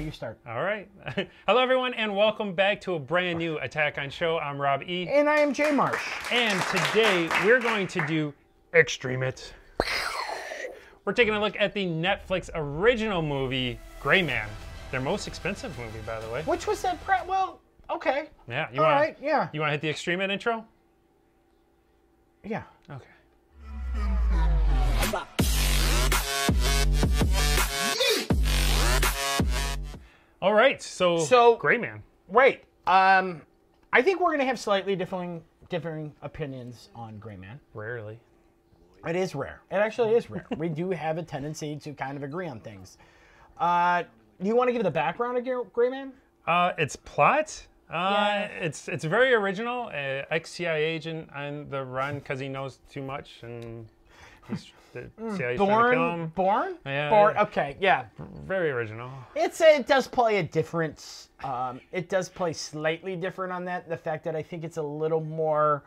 you start. All right. Hello, everyone, and welcome back to a brand new Attack on Show. I'm Rob E. And I am J Marsh. And today we're going to do Extreme It. We're taking a look at the Netflix original movie, Gray Man. Their most expensive movie, by the way. Which was that? Well, okay. Yeah. All right. Yeah. You want to hit the Extreme It intro? Yeah. Okay. All right, so Gray Man. Wait, I think we're gonna have slightly differing opinions on Gray Man. Rarely. It is rare. It actually is rare. We do have a tendency to kind of agree on things. Do you want to give the background of Gray Man? Its plot. Yeah. It's very original. Ex-CIA agent on the run because he knows too much, and he's the CIA's trying to kill him. Born? Yeah. Born. Okay, yeah. Very original. It does play a different. It does play slightly different on that. The fact that I think it's a little more.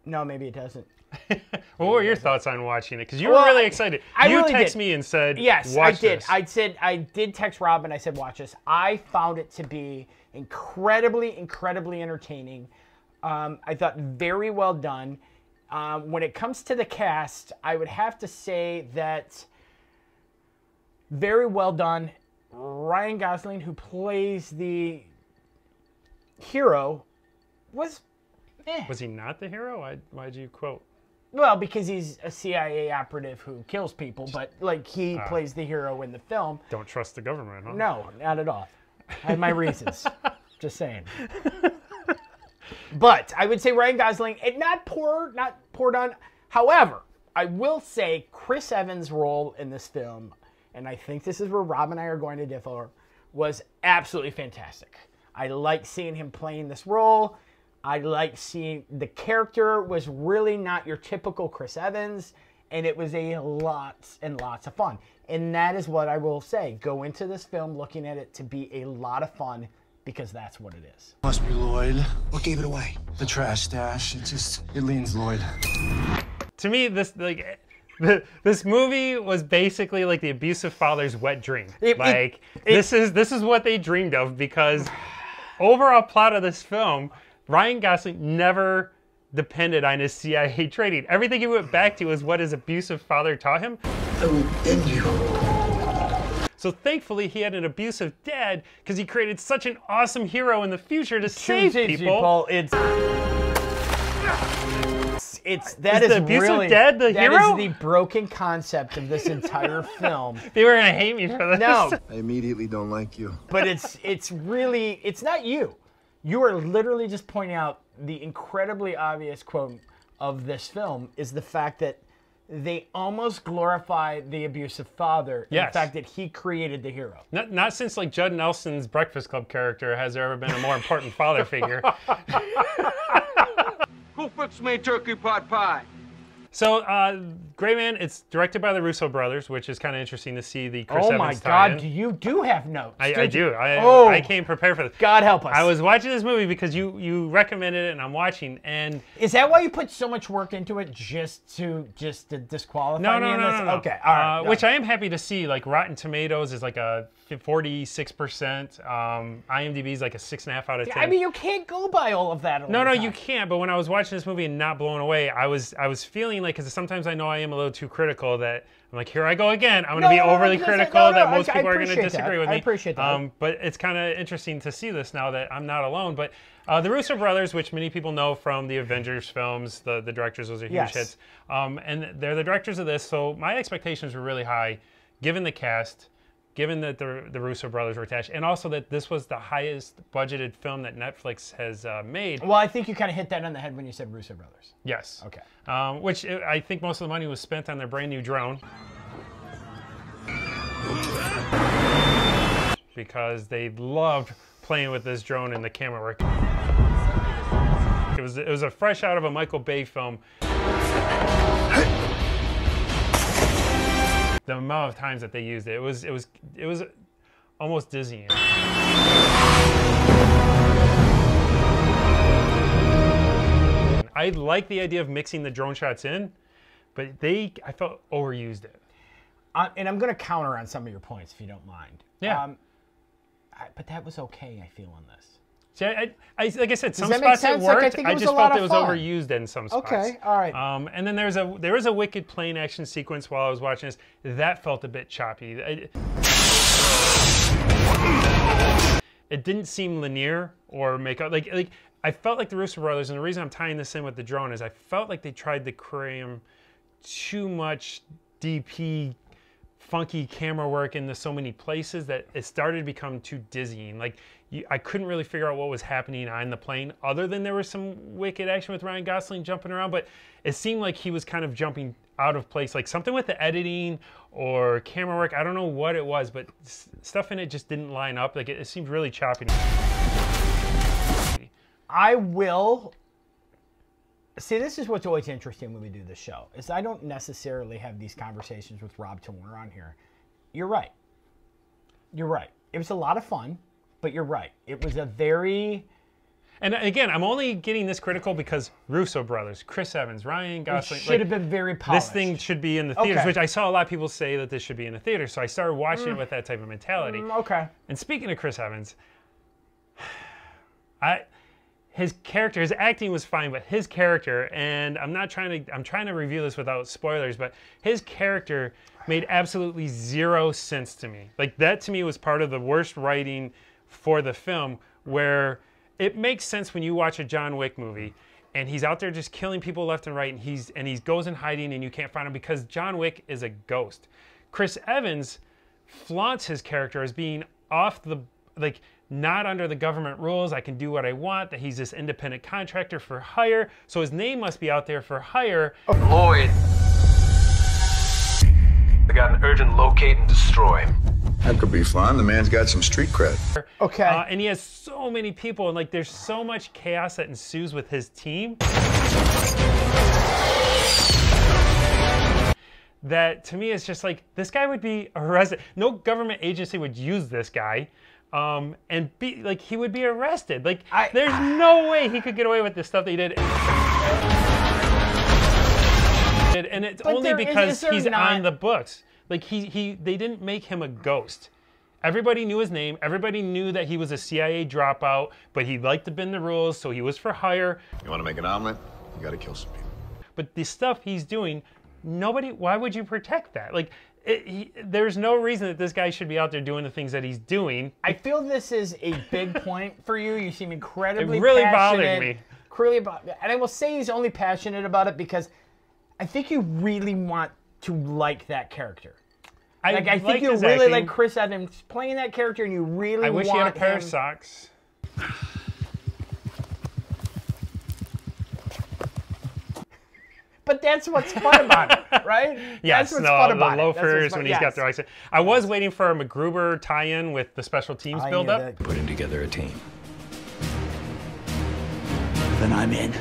No, maybe it doesn't. What were your thoughts on watching it? Because you were really excited. You really texted me and said, "Yes, watch I did." This. I did text Rob and I said, "Watch this." I found it to be incredibly entertaining. I thought very well done. When it comes to the cast, I would have to say that very well done. Ryan Gosling, who plays the hero, was. Was he not the hero? Why'd you quote? Well, because he's a CIA operative who kills people, but like he plays the hero in the film. Don't trust the government, huh? No, not at all. I have my reasons. Just saying. But I would say Ryan Gosling, not poor done. However, I will say Chris Evans' role in this film, and I think this is where Rob and I are going to differ, was absolutely fantastic. I like seeing him playing this role. I like seeing the character was really not your typical Chris Evans, and it was a lots and lots of fun. And that is what I will say. Go into this film looking at it to be a lot of fun, because that's what it is. Must be Lloyd. What gave it away? The trash stash. It leans Lloyd. To me, this movie was basically like the abusive father's wet dream. This is what they dreamed of, because overall plot of this film, Ryan Gosling never depended on his CIA training. Everything he went back to is what his abusive father taught him. I will end you. So thankfully, he had an abusive dad, because he created such an awesome hero in the future to save people. That Is is the abusive really dad the hero? That is the broken concept of this entire film. They were gonna hate me for this. No, I immediately don't like you. but it's not you. You are literally just pointing out the incredibly obvious quote of this film is the fact that they almost glorify the abusive father. Yes. The fact that he created the hero. Not since like Judd Nelson's Breakfast Club character has there ever been a more important father figure. Who fixed me turkey pot pie? So, Gray Man, it's directed by the Russo brothers, which is kind of interesting to see the Chris Oh Evans my God, tie-in. you do have notes. I do. I came prepared for this. God help us. I was watching this movie because you recommended it, and I'm watching, and Is that why you put so much work into it just to disqualify me in this? No. Okay, all right. Which I am happy to see. Like Rotten Tomatoes is like a 46%. IMDb is like a 6.5 out of 10. I mean, you can't go by all of that. No, you can't. But when I was watching this movie and not blown away, I was feeling like, because sometimes I know I am a little too critical, that I'm like, here I go again. I'm going to be overly critical that most people are going to disagree with me. I appreciate that. But it's kind of interesting to see this now that I'm not alone. But the Russo brothers, which many people know from the Avengers films, the directors, those are huge hits. And they're the directors of this. So my expectations were really high, given the cast, given that the Russo brothers were attached, and also that this was the highest budgeted film that Netflix has made. Well, I think you kind of hit that on the head when you said Russo brothers. Yes. Okay. Which I think most of the money was spent on their brand new drone. Because they loved playing with this drone and the camera work. It was a fresh out of a Michael Bay film. The amount of times that they used it, it was almost dizzying. I like the idea of mixing the drone shots in, but I felt overused it. and I'm going to counter on some of your points if you don't mind. Yeah. But that was okay, I feel, on this. See, I like I said, some that make spots it sense? Like, I worked. think it I was just a lot felt it of was fun. overused in some spots. Okay, all right. And then there was a wicked plane action sequence while I was watching this. That felt a bit choppy. It didn't seem linear or make up like I felt like the Russo brothers, and the reason I'm tying this in with the drone is I felt like they tried to cram too much DP funky camera work into so many places that it started to become too dizzying. Like I couldn't really figure out what was happening on the plane, other than there was some wicked action with Ryan Gosling jumping around, but it seemed like he was kind of jumping out of place, like something with the editing or camera work. I don't know what it was, but stuff in it just didn't line up. Like it seemed really choppy. I will see. This is what's always interesting when we do this show is I don't necessarily have these conversations with Rob Turner on here. You're right. You're right. It was a lot of fun, but you're right. It was a very. And again, I'm only getting this critical because Russo brothers, Chris Evans, Ryan Gosling. It should have been very polished. This thing should be in the theaters, Okay. which I saw a lot of people say that this should be in the theater. So I started watching it with that type of mentality. Okay. And speaking of Chris Evans, his character, his acting was fine, but his character, and I'm trying to review this without spoilers, but his character made absolutely zero sense to me. Like that to me was part of the worst writing for the film, where it makes sense when you watch a John Wick movie and he's out there just killing people left and right, and he goes in hiding and you can't find him because John Wick is a ghost. Chris Evans flaunts his character as being off the, like, not under the government rules. I can do what I want, that he's this independent contractor for hire, so his name must be out there for hire. Lloyd. I got an urgent locate and destroy. That could be fun. The man's got some street cred. Okay. And he has so many people, and like there's so much chaos that ensues with his team that to me is just like, this guy would be arrested. No government agency would use this guy. And be like, he would be arrested. Like, there's no way he could get away with this stuff that he did. And it's only because he's on the books. Like they didn't make him a ghost. Everybody knew his name. Everybody knew that he was a CIA dropout, but he liked to bend the rules, so he was for hire. You want to make an omelet? You got to kill some people. But the stuff he's doing, why would you protect that? Like, there's no reason that this guy should be out there doing the things that he's doing. I feel this is a big point for you. You seem incredibly It really passionate. bothered me. And I will say he's only passionate about it because I think you really want to like that character. I think you really like Chris Evans playing that character, and you really want him. I wish he had a pair of socks. But that's what's fun about it, right? Yes, that's what's fun about the loafers when he's got the accent. I was waiting for a MacGruber tie-in with the special teams build-up. Putting together a team. Then I'm in.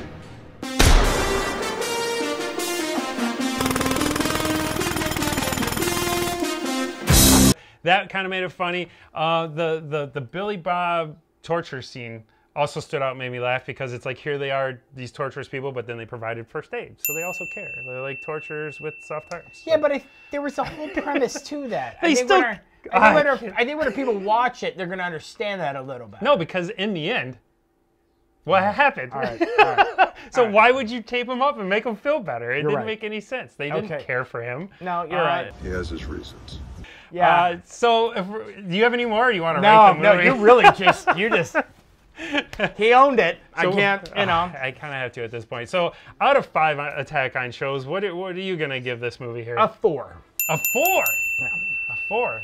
That kind of made it funny. The Billy Bob torture scene also stood out and made me laugh because it's like, here they are, these torturous people, but then they provided first aid, so they also care. They're like torturers with soft arms. Yeah, but there was a whole premise to that. I think when people watch it, they're going to understand that a little bit. No, because in the end, what happened? All right. So why would you tape him up and make him feel better? It didn't right. make any sense. They didn't care for him. No, you're right. He has his reasons. Yeah. So, do you have any more? Or you want to rate the movie? No, you really just he owned it. So, I can't, I kind of have to at this point. So, out of 5 Attack on shows, what are you gonna give this movie here? A 4. A 4. Yeah. A 4.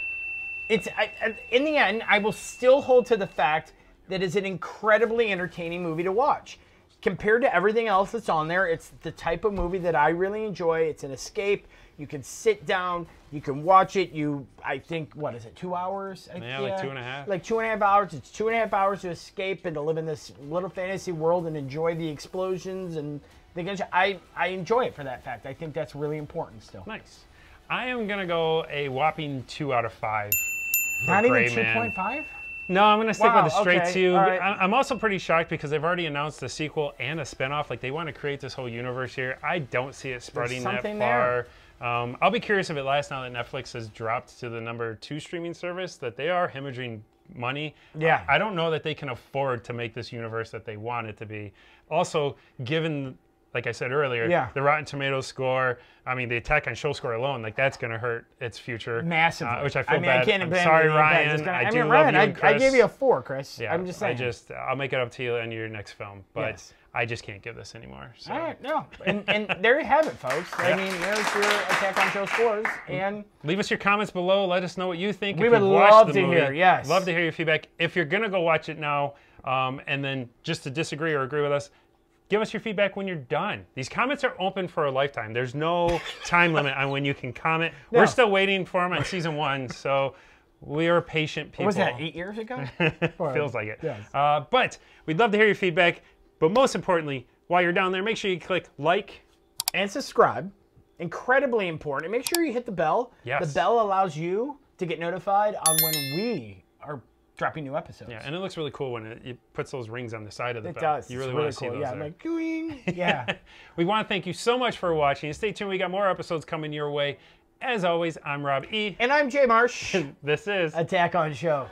In the end, I will still hold to the fact that it's an incredibly entertaining movie to watch. Compared to everything else that's on there, it's the type of movie that I really enjoy. It's an escape. You can sit down, you can watch it. I think, what is it, 2 hours? Yeah, like 2.5. Like 2.5 hours. It's 2.5 hours to escape and to live in this little fantasy world and enjoy the explosions and the gunshot. I enjoy it for that fact. I think that's really important still. Nice. I am gonna go a whopping 2 out of 5. Not even 2.5? No, I'm going to stick with a straight okay, 2. right. I'm also pretty shocked because they've already announced a sequel and a spinoff. Like, they want to create this whole universe here. I don't see it spreading that far I'll be curious if it lasts now that Netflix has dropped to the #2 streaming service, that they are hemorrhaging money. Yeah. I don't know that they can afford to make this universe that they want it to be. Also, given, like I said earlier, the Rotten Tomatoes score, I mean, the Attack on Show score alone, like that's going to hurt its future. Massively. Which I feel bad. I can't I'm sorry, Ryan. I do love you and Chris. I gave you a 4, Chris. Yeah, I'm just saying. I'll make it up to you in your next film. But I just can't give this anymore. So. All right, no. And there you have it, folks. I mean, there's your Attack on Show scores. And leave us your comments below. Let us know what you think. We would love to hear, yes. Love to hear your feedback. If you're going to go watch it now, and then just to disagree or agree with us, give us your feedback when you're done. These comments are open for a lifetime. There's no time limit on when you can comment. No. We're still waiting for them on season 1, so we are patient people. What was that, 8 years ago? Feels like it. Yes. But we'd love to hear your feedback. But most importantly, while you're down there, make sure you click like and subscribe. Incredibly important. And make sure you hit the bell. Yes. The bell allows you to get notified on when we are dropping new episodes. Yeah, and it looks really cool when it puts those rings on the side of the bell. It does. You really want to see cool. those. Yeah, there. like going. Yeah. We want to thank you so much for watching. Stay tuned. We got more episodes coming your way. As always, I'm Rob E. And I'm J Marsh. This is Attack on Show.